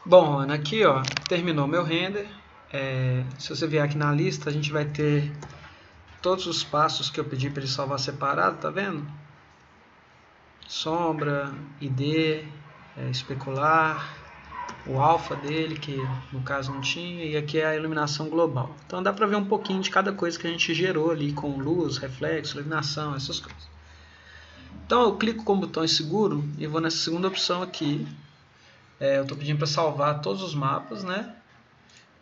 Bom, Ana, aqui ó, terminou meu render. Se você vier aqui na lista, a gente vai ter todos os passos que eu pedi para ele salvar separado, tá vendo? Sombra, ID, especular, o alfa dele, que no caso não tinha, e aqui é a iluminação global. Então dá para ver um pouquinho de cada coisa que a gente gerou ali com luz, reflexo, iluminação, essas coisas. Então eu clico com o botão seguro e vou nessa segunda opção aqui. Eu estou pedindo para salvar todos os mapas, né?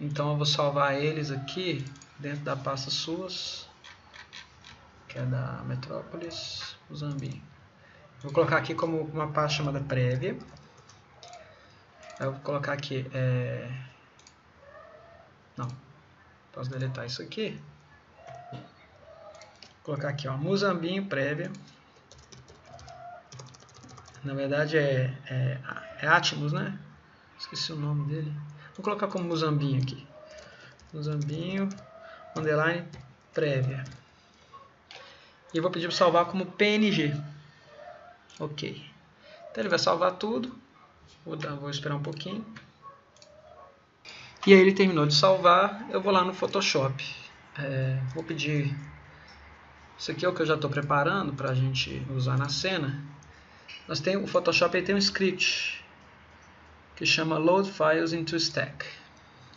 Então eu vou salvar eles aqui dentro da pasta suas, que é da Metrópolis, Mozambique. Vou colocar aqui como uma pasta chamada prévia. Eu vou colocar aqui, não, posso deletar isso aqui. Vou colocar aqui, ó, Mozambique prévia. Na verdade é Atmos, né? Esqueci o nome dele. Vou colocar como Mozambique aqui. Mozambique, underline, prévia. E vou pedir para salvar como PNG. Ok. Então ele vai salvar tudo. Vou esperar um pouquinho. E aí ele terminou de salvar. Eu vou lá no Photoshop. Vou pedir... Isso aqui é o que eu já estou preparando para a gente usar na cena. O Photoshop aí tem um script que chama Load Files into Stack.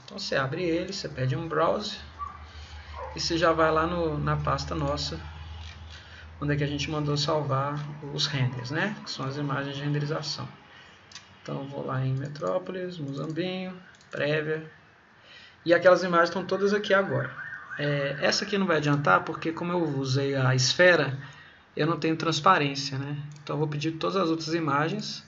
Então você abre ele, você pede um browse e você já vai lá na pasta nossa, onde é que a gente mandou salvar os renders, né? Que são as imagens de renderização. Então eu vou lá em Metrópolis, Mozambique, prévia. E aquelas imagens estão todas aqui agora. Essa aqui não vai adiantar porque como eu usei a esfera, eu não tenho transparência, né? Então eu vou pedir todas as outras imagens.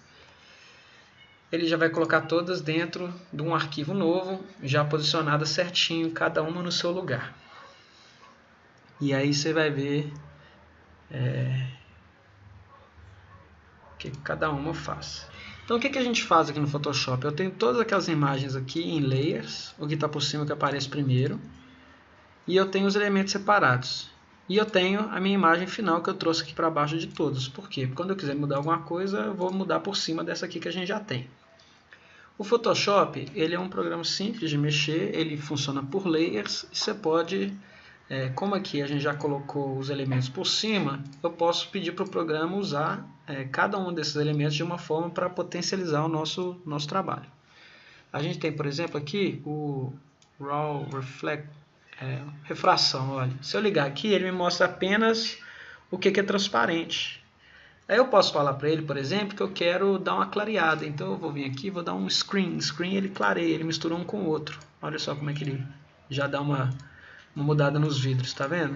Ele já vai colocar todas dentro de um arquivo novo, já posicionada certinho, cada uma no seu lugar. E aí você vai ver o que cada uma faz. Então o que a gente faz aqui no Photoshop? Eu tenho todas aquelas imagens aqui em layers, o que está por cima que aparece primeiro, e eu tenho os elementos separados. E eu tenho a minha imagem final que eu trouxe aqui para baixo de todos. Por quê? Porque quando eu quiser mudar alguma coisa, eu vou mudar por cima dessa aqui que a gente já tem. O Photoshop ele é um programa simples de mexer, ele funciona por layers e você pode, como aqui a gente já colocou os elementos por cima, eu posso pedir para o programa usar cada um desses elementos de uma forma para potencializar o nosso trabalho. A gente tem, por exemplo, aqui o Raw Reflect, refração. Olha. Se eu ligar aqui, ele me mostra apenas o que é transparente. Aí eu posso falar para ele, por exemplo, que eu quero dar uma clareada. Então eu vou vir aqui e vou dar um screen. Screen ele clareia, ele mistura um com o outro. Olha só como é que ele já dá uma mudada nos vidros, tá vendo?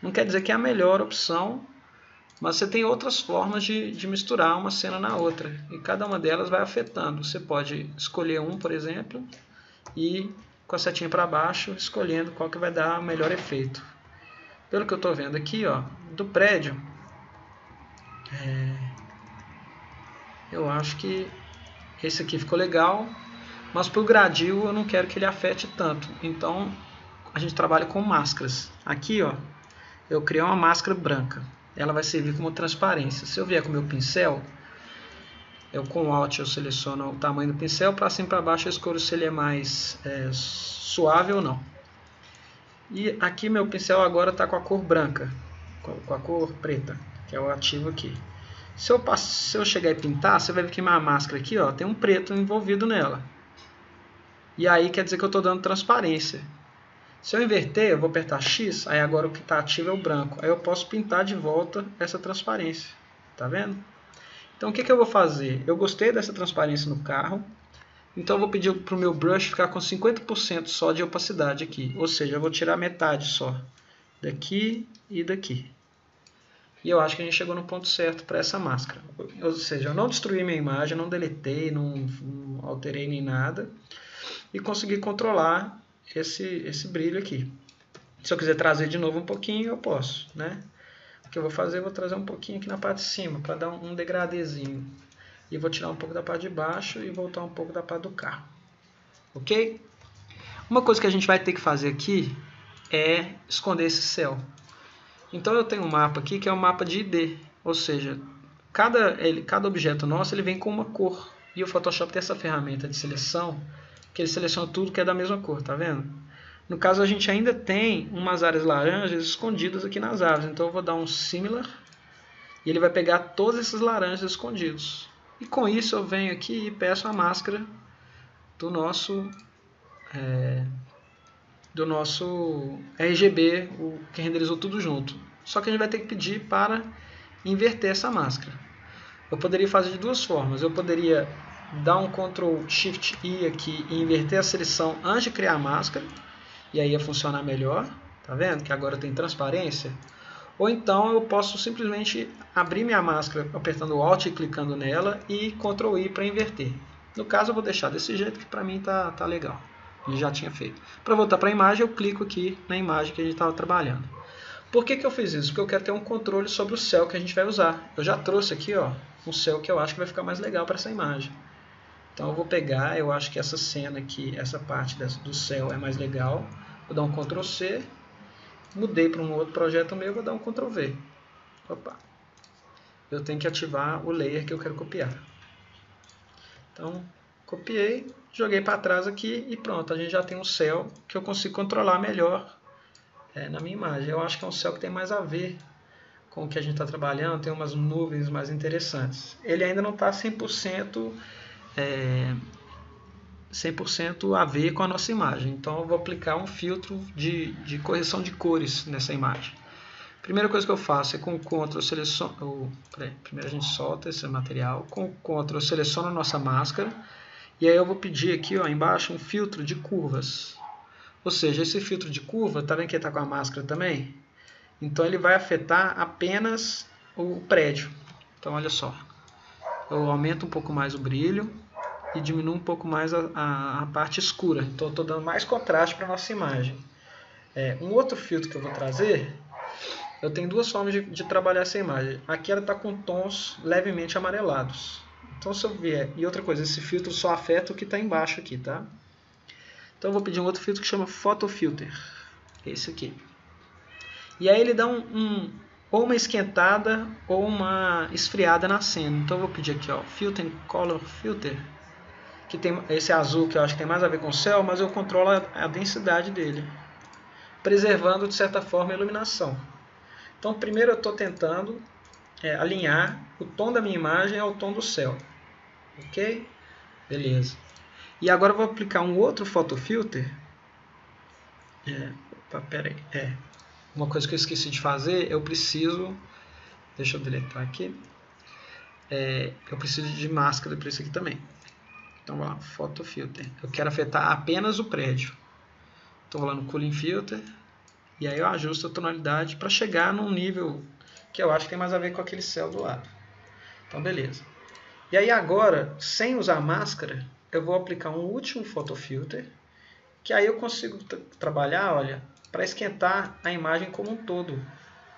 Não quer dizer que é a melhor opção, mas você tem outras formas de misturar uma cena na outra. E cada uma delas vai afetando. Você pode escolher um, por exemplo, e com a setinha para baixo, escolhendo qual que vai dar o melhor efeito. Pelo que eu estou vendo aqui, ó, do prédio, eu acho que esse aqui ficou legal, mas para o gradil eu não quero que ele afete tanto. Então a gente trabalha com máscaras. Aqui ó, eu criei uma máscara branca. Ela vai servir como transparência. Se eu vier com o meu pincel, eu com o Alt eu seleciono o tamanho do pincel, para cima e para baixo eu escolho se ele é mais suave ou não. E aqui meu pincel agora está com a cor branca, com a cor preta, que é o ativo aqui. Se eu chegar e pintar, você vai ver que minha máscara aqui ó, tem um preto envolvido nela. E aí quer dizer que eu estou dando transparência. Se eu inverter, eu vou apertar X, aí agora o que está ativo é o branco. Aí eu posso pintar de volta essa transparência. Tá vendo? Então o que eu vou fazer? Eu gostei dessa transparência no carro. Então eu vou pedir para o meu brush ficar com 50% só de opacidade aqui. Ou seja, eu vou tirar metade só. Daqui e daqui. E eu acho que a gente chegou no ponto certo para essa máscara. Ou seja, eu não destruí minha imagem, não deletei, não alterei nem nada. E consegui controlar esse brilho aqui. Se eu quiser trazer de novo um pouquinho, eu posso, né? O que eu vou fazer, eu vou trazer um pouquinho aqui na parte de cima, para dar um degradezinho. E vou tirar um pouco da parte de baixo e voltar um pouco da parte do carro. Ok? Uma coisa que a gente vai ter que fazer aqui é esconder esse céu. Então eu tenho um mapa aqui que é um mapa de ID, ou seja, cada objeto nosso ele vem com uma cor. E o Photoshop tem essa ferramenta de seleção, que ele seleciona tudo que é da mesma cor, tá vendo? No caso, a gente ainda tem umas áreas laranjas escondidas aqui nas árvores. Então eu vou dar um Similar e ele vai pegar todos esses laranjas escondidos. E com isso eu venho aqui e peço a máscara do nosso RGB, o que renderizou tudo junto. Só que a gente vai ter que pedir para inverter essa máscara. Eu poderia fazer de duas formas. Eu poderia dar um Ctrl Shift I aqui e inverter a seleção antes de criar a máscara. E aí ia funcionar melhor. Tá vendo que agora tem transparência? Ou então eu posso simplesmente abrir minha máscara apertando o Alt e clicando nela e Ctrl I para inverter. No caso eu vou deixar desse jeito que para mim tá legal. Ele já tinha feito. Para voltar para a imagem eu clico aqui na imagem que a gente estava trabalhando. Por que eu fiz isso? Porque eu quero ter um controle sobre o céu que a gente vai usar. Eu já trouxe aqui um céu que eu acho que vai ficar mais legal para essa imagem. Então eu vou pegar, eu acho que essa cena aqui, essa parte do céu é mais legal. Vou dar um Ctrl C. Mudei para um outro projeto meu, vou dar um Ctrl V. Opa. Eu tenho que ativar o layer que eu quero copiar. Então, copiei, joguei para trás aqui e pronto. A gente já tem um céu que eu consigo controlar melhor na minha imagem. Eu acho que é um céu que tem mais a ver com o que a gente está trabalhando, tem umas nuvens mais interessantes. Ele ainda não está 100% a ver com a nossa imagem. Então eu vou aplicar um filtro de correção de cores nessa imagem. Primeira coisa que eu faço é com o Ctrl seleciono. Primeiro a gente solta esse material. Com o Ctrl eu seleciono a nossa máscara. E aí eu vou pedir aqui embaixo um filtro de curvas. Ou seja, esse filtro de curva, tá vendo que ele está com a máscara também? Então ele vai afetar apenas o prédio. Então olha só. Eu aumento um pouco mais o brilho e diminuo um pouco mais a parte escura. Então eu estou dando mais contraste para a nossa imagem. Um outro filtro que eu vou trazer, eu tenho duas formas de trabalhar essa imagem. Aqui ela está com tons levemente amarelados. Então se eu vier, e outra coisa, esse filtro só afeta o que está embaixo aqui, tá? Então eu vou pedir um outro filtro que chama Photo Filter. Esse aqui. E aí ele dá ou uma esquentada ou uma esfriada na cena. Então eu vou pedir aqui, Filter Color Filter. Que tem esse azul que eu acho que tem mais a ver com o céu, mas eu controlo a densidade dele, preservando de certa forma a iluminação. Então primeiro eu estou tentando alinhar o tom da minha imagem ao tom do céu. Ok? Beleza. E agora eu vou aplicar um outro Photo Filter. Pera aí. Uma coisa que eu esqueci de fazer, eu preciso... Deixa eu deletar aqui. Eu preciso de máscara para isso aqui também. Então, vamos lá, Photo Filter. Eu quero afetar apenas o prédio. Estou lá no Cooling Filter. E aí eu ajusto a tonalidade para chegar num nível que eu acho que tem mais a ver com aquele céu do lado. Então, beleza. E aí agora, sem usar máscara, eu vou aplicar um último Photo Filter. Que aí eu consigo trabalhar, olha, para esquentar a imagem como um todo.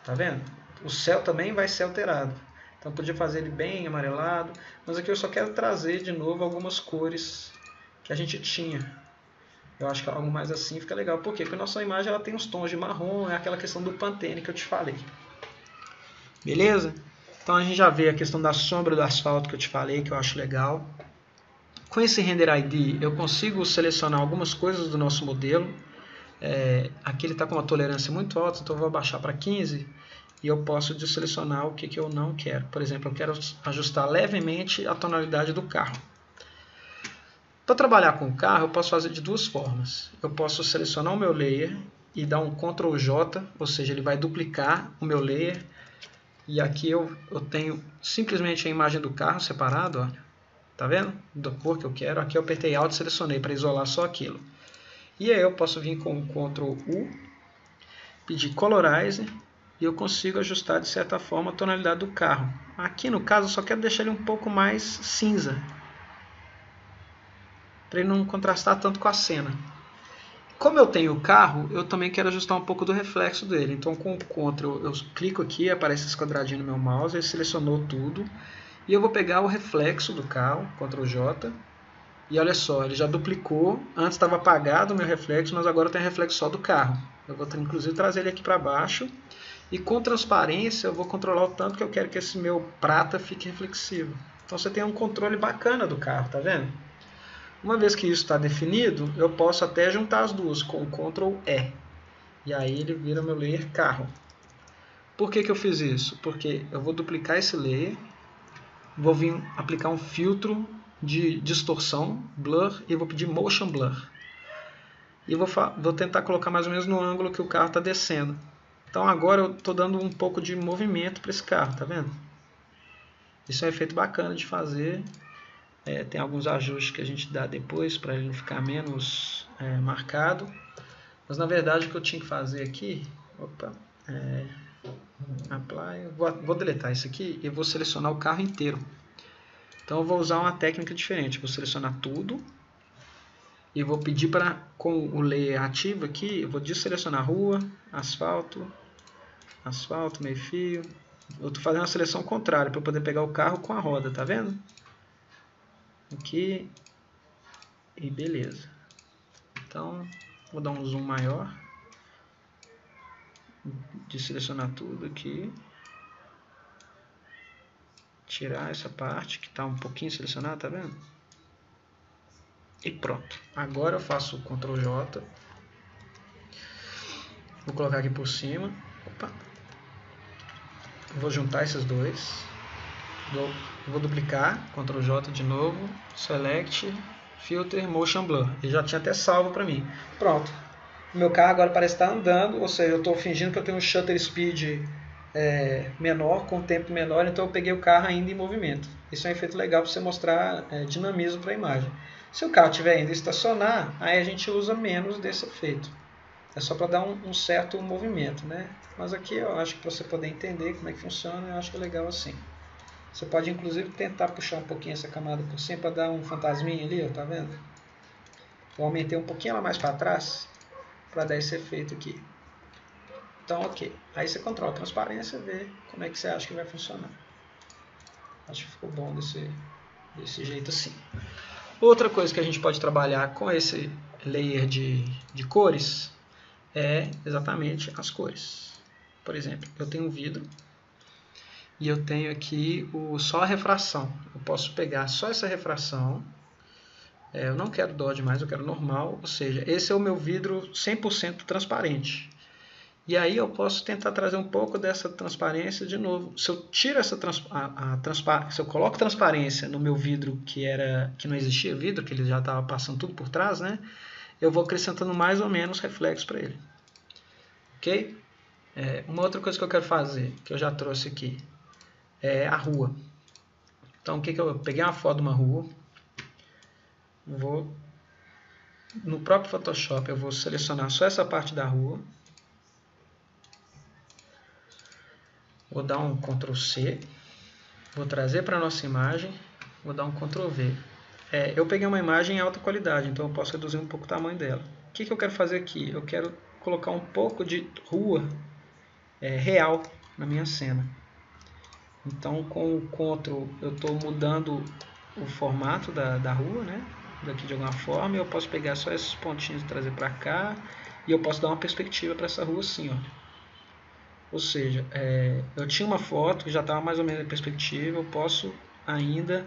Tá vendo? O céu também vai ser alterado. Então eu podia fazer ele bem amarelado, mas aqui eu só quero trazer de novo algumas cores que a gente tinha. Eu acho que algo mais assim fica legal. Por quê? Porque a nossa imagem ela tem uns tons de marrom, é aquela questão do Pantene que eu te falei. Beleza? Então a gente já vê a questão da sombra do asfalto que eu te falei, que eu acho legal. Com esse Render ID eu consigo selecionar algumas coisas do nosso modelo. Aqui ele está com uma tolerância muito alta, então eu vou abaixar para 15. E eu posso selecionar o que eu não quero. Por exemplo, eu quero ajustar levemente a tonalidade do carro. Para trabalhar com o carro, eu posso fazer de duas formas. Eu posso selecionar o meu layer e dar um Ctrl J, ou seja, ele vai duplicar o meu layer. E aqui eu tenho simplesmente a imagem do carro separado, olha. Tá vendo? Da cor que eu quero. Aqui eu apertei Alt e selecionei para isolar só aquilo. E aí eu posso vir com o Ctrl U, pedir Colorize. E eu consigo ajustar de certa forma a tonalidade do carro. Aqui no caso eu só quero deixar ele um pouco mais cinza, para ele não contrastar tanto com a cena. Como eu tenho o carro, eu também quero ajustar um pouco do reflexo dele. Então com o Ctrl eu clico aqui, aparece esse quadradinho no meu mouse, ele selecionou tudo. E eu vou pegar o reflexo do carro, Ctrl J. E olha só, ele já duplicou. Antes estava apagado o meu reflexo, mas agora tem reflexo só do carro. Eu vou inclusive trazer ele aqui para baixo. E com transparência eu vou controlar o tanto que eu quero que esse meu prata fique reflexivo. Então você tem um controle bacana do carro, tá vendo? Uma vez que isso está definido, eu posso até juntar as duas com o Ctrl E. E aí ele vira meu layer carro. Por que eu fiz isso? Porque eu vou duplicar esse layer, vou vir aplicar um filtro de distorção, blur, e vou pedir motion blur. E vou tentar colocar mais ou menos no ângulo que o carro está descendo. Então agora eu estou dando um pouco de movimento para esse carro, tá vendo? Isso é um efeito bacana de fazer. Tem alguns ajustes que a gente dá depois para ele não ficar menos marcado. Mas na verdade o que eu tinha que fazer aqui... Opa, apply, vou deletar isso aqui e vou selecionar o carro inteiro. Então eu vou usar uma técnica diferente. Vou selecionar tudo e vou pedir para, com o layer ativo aqui, eu vou desselecionar rua, asfalto, meio fio. Eu estou fazendo a seleção contrária para poder pegar o carro com a roda, tá vendo? Aqui e beleza. Então vou dar um zoom maior, desselecionar tudo aqui, tirar essa parte que está um pouquinho selecionada, tá vendo? E pronto. Agora eu faço o Ctrl J, vou colocar aqui por cima. Opa. Vou juntar esses dois, vou duplicar, Ctrl J de novo, Select, Filter, Motion Blur. Ele já tinha até salvo para mim. Pronto. O meu carro agora parece estar andando, ou seja, eu estou fingindo que eu tenho um shutter speed menor, com tempo menor, então eu peguei o carro ainda em movimento. Isso é um efeito legal para você mostrar dinamismo para a imagem. Se o carro estiver indo estacionar, aí a gente usa menos desse efeito. É só para dar um certo movimento, né? Mas aqui eu acho que para você poder entender como é que funciona, eu acho que é legal assim. Você pode inclusive tentar puxar um pouquinho essa camada por cima para dar um fantasminha ali, ó, tá vendo? Eu aumentei um pouquinho ela mais para trás para dar esse efeito aqui. Então, ok. Aí você controla a transparência e vê como é que você acha que vai funcionar. Acho que ficou bom desse jeito assim. Outra coisa que a gente pode trabalhar com esse layer de cores é exatamente as cores. Por exemplo, eu tenho um vidro e eu tenho aqui só a refração. Eu posso pegar só essa refração. Eu não quero dodge mais, eu quero normal. Ou seja, esse é o meu vidro 100% transparente. E aí eu posso tentar trazer um pouco dessa transparência de novo. Se eu tiro essa se eu coloco transparência no meu vidro que não existia vidro, que ele já estava passando tudo por trás, né? Eu vou acrescentando mais ou menos reflexo para ele. Ok? Uma outra coisa que eu quero fazer, que eu já trouxe aqui, é a rua. Então, eu peguei uma foto de uma rua, no próprio Photoshop eu vou selecionar só essa parte da rua, vou dar um Ctrl C, vou trazer para a nossa imagem, vou dar um Ctrl V. Eu peguei uma imagem em alta qualidade, então eu posso reduzir um pouco o tamanho dela. O que eu quero fazer aqui? Eu quero colocar um pouco de rua real na minha cena. Então com o Ctrl eu estou mudando o formato da rua, né? Daqui de alguma forma, eu posso pegar só esses pontinhos e trazer para cá, e eu posso dar uma perspectiva para essa rua assim, ó. Ou seja, eu tinha uma foto que já estava mais ou menos em perspectiva, eu posso ainda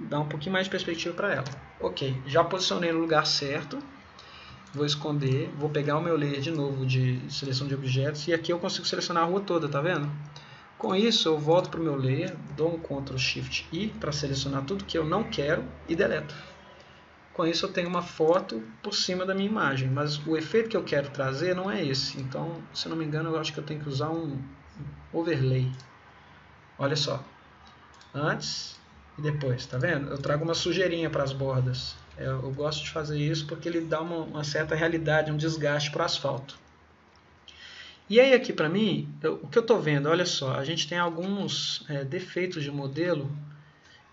dar um pouquinho mais de perspectiva para ela. Ok, já posicionei no lugar certo, vou esconder, vou pegar o meu layer de novo de seleção de objetos, e aqui eu consigo selecionar a rua toda, tá vendo? Com isso eu volto para o meu layer, dou um Ctrl Shift I para selecionar tudo que eu não quero e deleto. Com isso eu tenho uma foto por cima da minha imagem, mas o efeito que eu quero trazer não é esse. Então, se não me engano, eu acho que eu tenho que usar um overlay. Olha só, antes e depois, tá vendo? Eu trago uma sujeirinha para as bordas. Eu gosto de fazer isso porque ele dá uma certa realidade, um desgaste para o asfalto. E aí aqui para mim, o que eu estou vendo, olha só, a gente tem alguns defeitos de modelo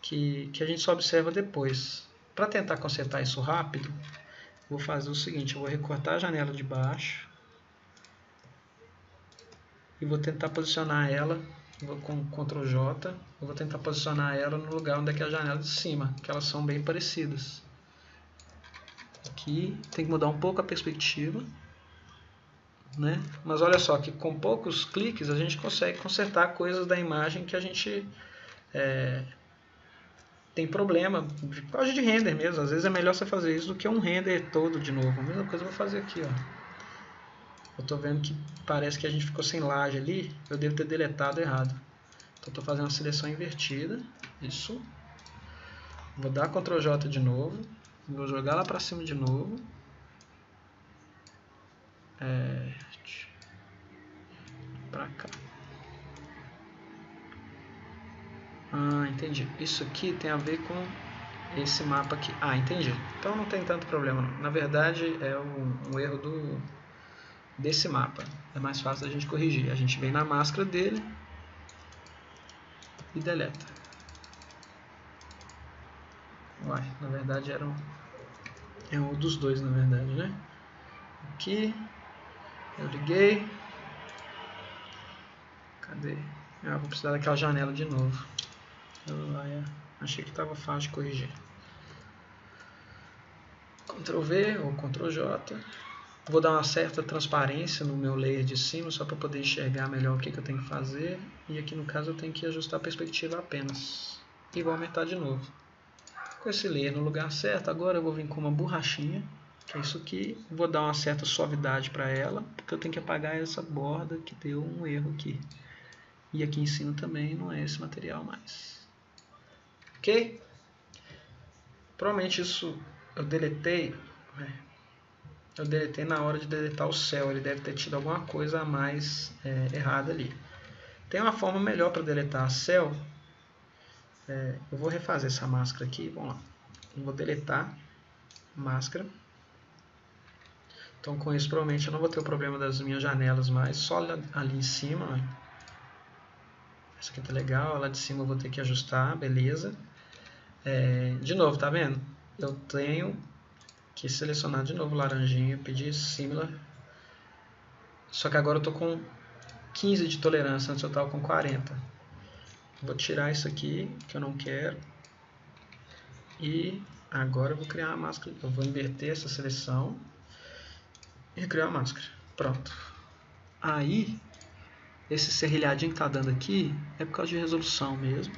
que a gente só observa depois. Para tentar consertar isso rápido, vou fazer o seguinte, eu vou recortar a janela de baixo e vou tentar posicionar ela, com Ctrl J, eu vou tentar posicionar ela no lugar onde é a janela de cima, que elas são bem parecidas. Aqui tem que mudar um pouco a perspectiva. Né? Mas olha só que com poucos cliques a gente consegue consertar coisas da imagem que a gente tem problema por causa de render mesmo. Às vezes é melhor você fazer isso do que um render todo de novo. A mesma coisa eu vou fazer aqui, ó. Eu estou vendo que parece que a gente ficou sem laje ali. Eu devo ter deletado errado. Então estou fazendo uma seleção invertida. Isso. Vou dar Ctrl J de novo. Vou jogar lá para cima de novo. Para cá. Ah, entendi. Isso aqui tem a ver com esse mapa aqui. Ah, entendi. Então não tem tanto problema não. Na verdade é um erro desse mapa. É mais fácil a gente corrigir. A gente vem na máscara dele e deleta. Uai, na verdade era um dos dois, na verdade, né? Aqui eu liguei. Cadê? Ah, vou precisar daquela janela de novo. Achei que estava fácil de corrigir. Ctrl V ou Ctrl J. Vou dar uma certa transparência no meu layer de cima, só para poder enxergar melhor o que eu tenho que fazer. E aqui no caso eu tenho que ajustar a perspectiva apenas. E vou aumentar de novo. Com esse layer no lugar certo, agora eu vou vir com uma borrachinha, que é isso aqui. Vou dar uma certa suavidade para ela, porque eu tenho que apagar essa borda que deu um erro aqui. E aqui em cima também não é esse material mais. Ok? Provavelmente isso eu deletei na hora de deletar o céu. Ele deve ter tido alguma coisa a mais errada ali. Tem uma forma melhor para deletar céu. Eu vou refazer essa máscara aqui. Vamos lá. Eu vou deletar máscara. Então com isso provavelmente eu não vou ter o problema das minhas janelas mais. Só ali em cima. Ó. Essa aqui tá legal. Lá de cima eu vou ter que ajustar. Beleza. De novo, tá vendo? Eu tenho que selecionar de novo laranjinha, pedir similar. Só que agora eu tô com 15 de tolerância, antes eu estava com 40. Vou tirar isso aqui, que eu não quero. E agora eu vou criar uma máscara. Eu vou inverter essa seleção e criar uma máscara. Pronto. Aí, esse serrilhadinho que está dando aqui é por causa de resolução mesmo.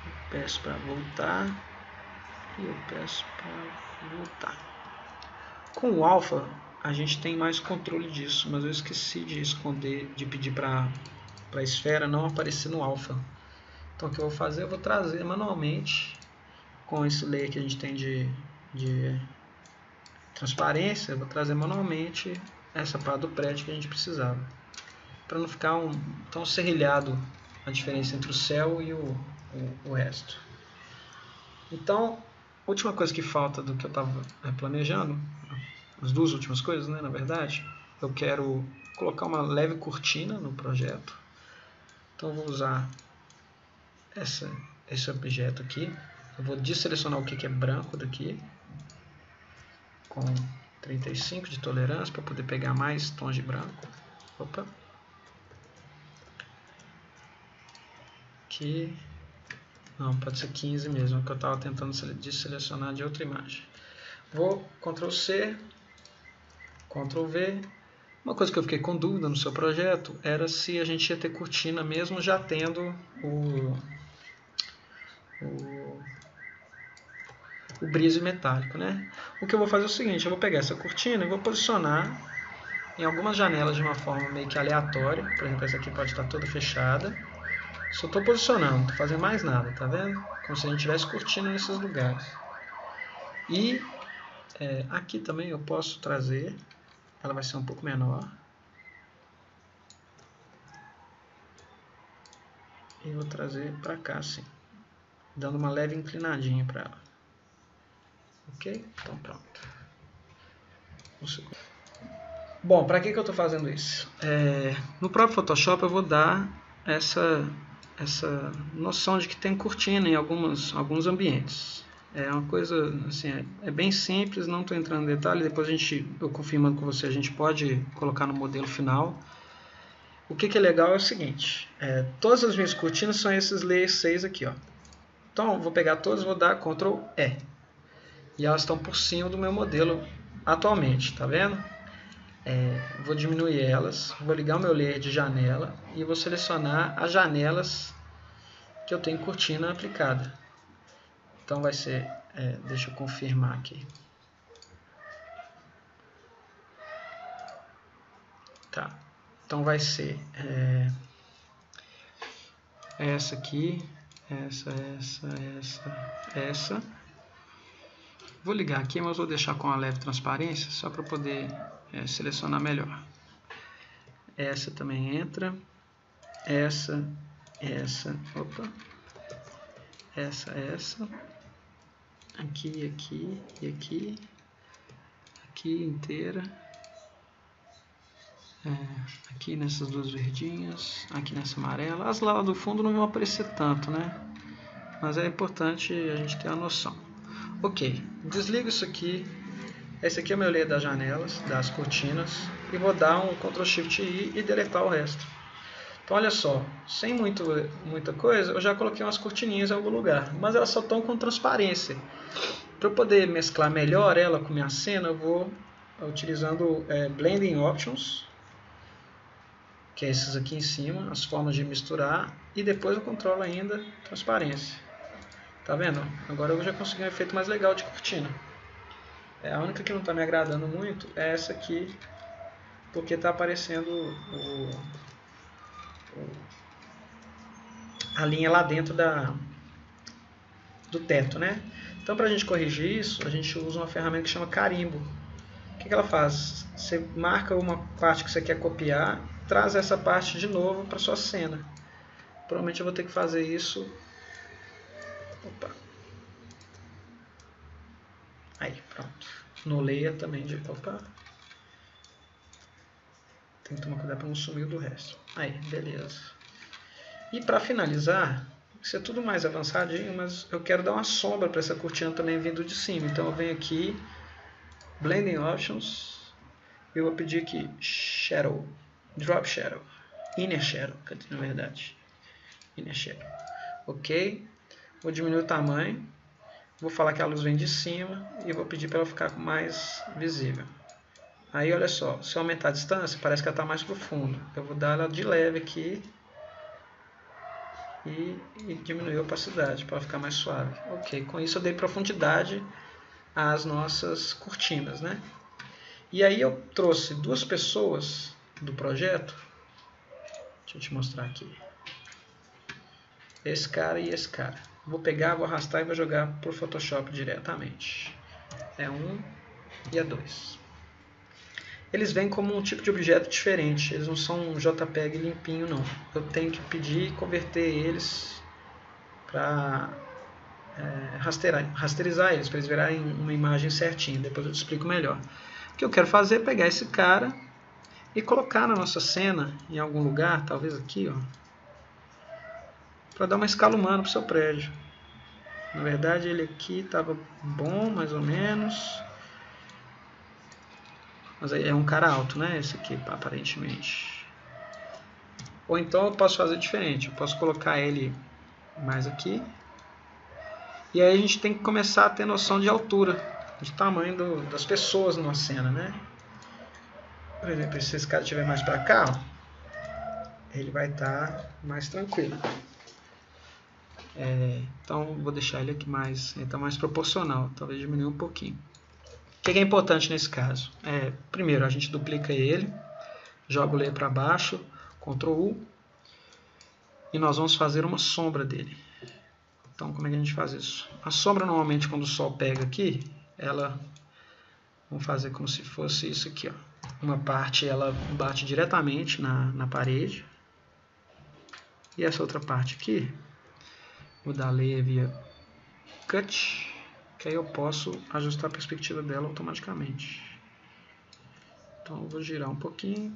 Eu peço para voltar. E eu peço para voltar. Com o alpha, a gente tem mais controle disso, mas eu esqueci de esconder, de pedir para a esfera não aparecer no alpha. Então o que eu vou fazer, eu vou trazer manualmente, com esse layer que a gente tem de transparência, eu vou trazer manualmente essa parte do prédio que a gente precisava. Para não ficar tão serrilhado a diferença entre o céu e o resto. Então, a última coisa que falta do que eu estava planejando, as duas últimas coisas, né, na verdade, eu quero colocar uma leve cortina no projeto. Então eu vou usar esse objeto aqui. Eu vou desselecionar o que é branco daqui, com 35 de tolerância, para poder pegar mais tons de branco. Opa. Aqui. Não, pode ser 15 mesmo, que eu estava tentando desselecionar de outra imagem. Vou Ctrl C, Ctrl V. Uma coisa que eu fiquei com dúvida no seu projeto era se a gente ia ter cortina mesmo já tendo o brise metálico, né? O que eu vou fazer é o seguinte, eu vou pegar essa cortina e vou posicionar em algumas janelas de uma forma meio que aleatória. Por exemplo, essa aqui pode estar toda fechada. Só estou posicionando, não estou fazendo mais nada, tá vendo? Como se a gente tivesse cortina nesses lugares. E aqui também eu posso trazer, ela vai ser um pouco menor. E vou trazer para cá assim, dando uma leve inclinadinha para ela. Ok? Então pronto. Bom, para que eu estou fazendo isso? No próprio Photoshop eu vou dar essa noção de que tem cortina em alguns ambientes. É uma coisa assim, é bem simples, não estou entrando em detalhe. Depois eu confirmando com você, a gente pode colocar no modelo final. O que é legal é o seguinte, todas as minhas cortinas são esses layers 6 aqui, ó. Então eu vou pegar todas e vou dar Ctrl E. E elas estão por cima do meu modelo atualmente, tá vendo? Vou diminuir elas, vou ligar o meu layer de janela e vou selecionar as janelas que eu tenho cortina aplicada. Então vai ser, deixa eu confirmar aqui. Tá, então vai ser essa aqui, essa. Vou ligar aqui, mas vou deixar com uma leve transparência, só para poder selecionar melhor. Essa também entra, essa, opa, essa, aqui, aqui e aqui, aqui inteira, aqui nessas duas verdinhas, aqui nessa amarela. As lá do fundo não vão aparecer tanto, né? Mas é importante a gente ter a noção. Ok, desligo isso aqui. Esse aqui é o meu layer das janelas, das cortinas, e vou dar um Ctrl Shift I e deletar o resto. Então olha só, sem muita coisa, eu já coloquei umas cortininhas em algum lugar, mas elas só estão com transparência. Para eu poder mesclar melhor ela com minha cena, eu vou utilizando Blending Options, que é esses aqui em cima, as formas de misturar, e depois eu controlo ainda transparência. Tá vendo? Agora eu já consegui um efeito mais legal de cortina. A única que não está me agradando muito é essa aqui, porque está aparecendo a linha lá dentro do teto, né? Então, para a gente corrigir isso, a gente usa uma ferramenta que chama carimbo. O que ela faz? Você marca uma parte que você quer copiar, traz essa parte de novo para sua cena. Provavelmente eu vou ter que fazer isso. Opa. Aí, pronto. No layer também de... Opa. Tem que tomar cuidado para não sumir do resto. Aí, beleza. E para finalizar, isso é tudo mais avançadinho, mas eu quero dar uma sombra para essa cortina também vindo de cima. Então eu venho aqui, Blending Options, eu vou pedir aqui Shadow, Drop Shadow, Inner Shadow, na verdade. Inner Shadow. Ok. Vou diminuir o tamanho. Vou falar que a luz vem de cima e vou pedir para ela ficar mais visível. Aí olha só, se eu aumentar a distância, parece que ela está mais profundo. Eu vou dar ela de leve aqui e diminuir a opacidade para ficar mais suave. Ok, com isso eu dei profundidade às nossas cortinas, né? E aí eu trouxe duas pessoas do projeto. Deixa eu te mostrar aqui. Esse cara e esse cara. Vou pegar, vou arrastar e vou jogar para o Photoshop diretamente. É um e é dois. Eles vêm como um tipo de objeto diferente. Eles não são um JPEG limpinho, não. Eu tenho que pedir e converter eles para rasterizar eles, para eles virarem uma imagem certinha. Depois eu te explico melhor. O que eu quero fazer é pegar esse cara e colocar na nossa cena, em algum lugar, talvez aqui, ó, para dar uma escala humana para o seu prédio. Na verdade, ele aqui estava bom, mais ou menos. Mas é um cara alto, né? Esse aqui, aparentemente. Ou então eu posso fazer diferente. Eu posso colocar ele mais aqui. E aí a gente tem que começar a ter noção de altura, de tamanho das pessoas numa cena, né? Por exemplo, se esse cara estiver mais para cá, ó, ele vai estar mais tranquilo. Então vou deixar ele aqui mais, ele está mais proporcional, talvez diminuir um pouquinho. O que é importante nesse caso? Primeiro a gente duplica ele, joga o layer para baixo, Ctrl U, e nós vamos fazer uma sombra dele. Então como é que a gente faz isso? A sombra normalmente quando o sol pega aqui, vamos fazer como se fosse isso aqui, ó. Uma parte ela bate diretamente na parede, e essa outra parte aqui, vou dar layer via Cut, que aí eu posso ajustar a perspectiva dela automaticamente. Então eu vou girar um pouquinho,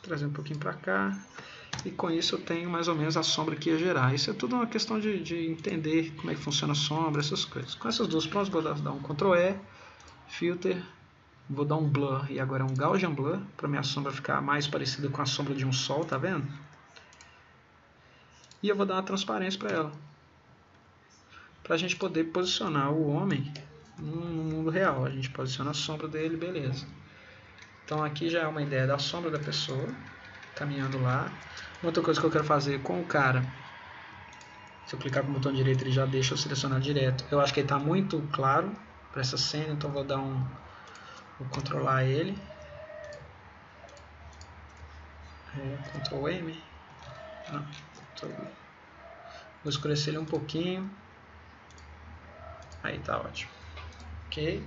trazer um pouquinho para cá, e com isso eu tenho mais ou menos a sombra que ia gerar. Isso é tudo uma questão de entender como é que funciona a sombra, essas coisas. Com essas duas prontas, vou dar um Ctrl E, Filter, vou dar um Blur, e agora é um Gaussian Blur, para minha sombra ficar mais parecida com a sombra de um sol, tá vendo? E eu vou dar uma transparência para ela, para a gente poder posicionar o homem no mundo real. A gente posiciona a sombra dele, beleza. Então aqui já é uma ideia da sombra da pessoa, caminhando lá. Outra coisa que eu quero fazer com o cara Se eu clicar com o botão direito, ele já deixa eu selecionar direto. Eu acho que ele está muito claro para essa cena, então vou vou controlar ele. Ctrl M. Não, vou escurecer ele um pouquinho. Aí tá ótimo. Ok.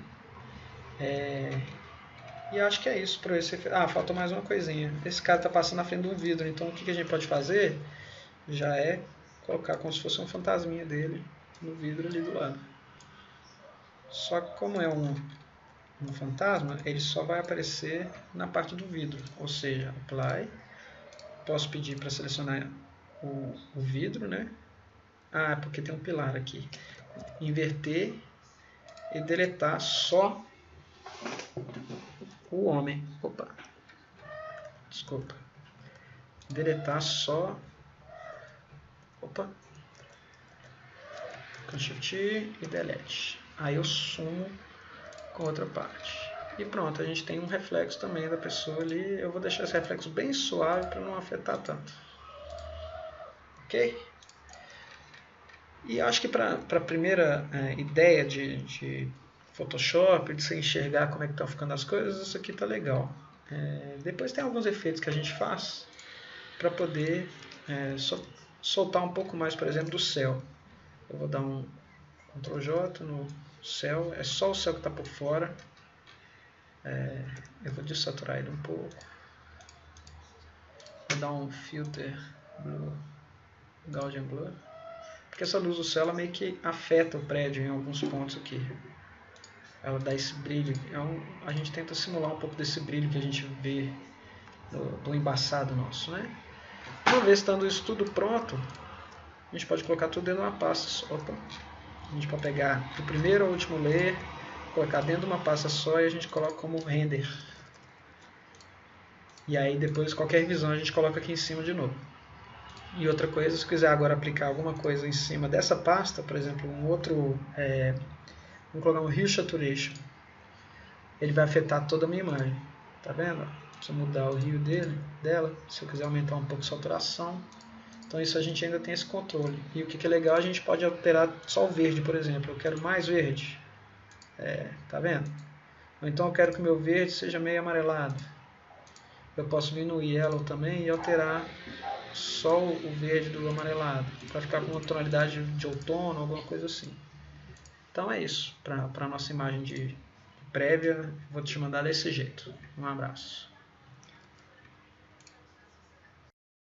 E acho que é isso para esse efeito. Ah, falta mais uma coisinha. Esse cara está passando na frente de um vidro, então o que a gente pode fazer já é colocar como se fosse um fantasminha dele no vidro ali do lado. Só que como é um fantasma, ele só vai aparecer na parte do vidro, ou seja, Apply. Posso pedir para selecionar o vidro, né? Ah, porque tem um pilar aqui. Inverter e deletar só o homem. Opa, desculpa. Deletar só. Opa. Shift e Delete. Aí eu sumo com outra parte. E pronto, a gente tem um reflexo também da pessoa ali. Eu vou deixar esse reflexo bem suave para não afetar tanto. Ok? E acho que para a primeira ideia de Photoshop, de você enxergar como é que estão ficando as coisas, isso aqui está legal. Depois tem alguns efeitos que a gente faz para poder soltar um pouco mais, por exemplo, do céu. Eu vou dar um Ctrl J no céu, é só o céu que está por fora. Eu vou dessaturar ele um pouco. Vou dar um Filter Blue, Gaussian Blur. Porque essa luz do céu ela meio que afeta o prédio em alguns pontos aqui. Ela dá esse brilho. A gente tenta simular um pouco desse brilho que a gente vê do embaçado nosso, né? Uma vez estando isso tudo pronto, a gente pode colocar tudo dentro de uma pasta. Opa. A gente pode pegar do primeiro ao último layer, colocar dentro de uma pasta só e a gente coloca como render. E aí depois qualquer revisão a gente coloca aqui em cima de novo. E outra coisa, se quiser agora aplicar alguma coisa em cima dessa pasta, por exemplo, vamos colocar um Hue Saturation. Ele vai afetar toda a minha imagem. Tá vendo? Se eu mudar o Hue dela, se eu quiser aumentar um pouco a saturação. Então isso a gente ainda tem esse controle. E o que é legal, a gente pode alterar só o verde, por exemplo. Eu quero mais verde. Tá vendo? Ou então eu quero que o meu verde seja meio amarelado. Eu posso vir no Yellow também e alterar só o verde do amarelado, para ficar com uma tonalidade de outono, alguma coisa assim. Então é isso, para a nossa imagem de prévia, vou te mandar desse jeito. Um abraço.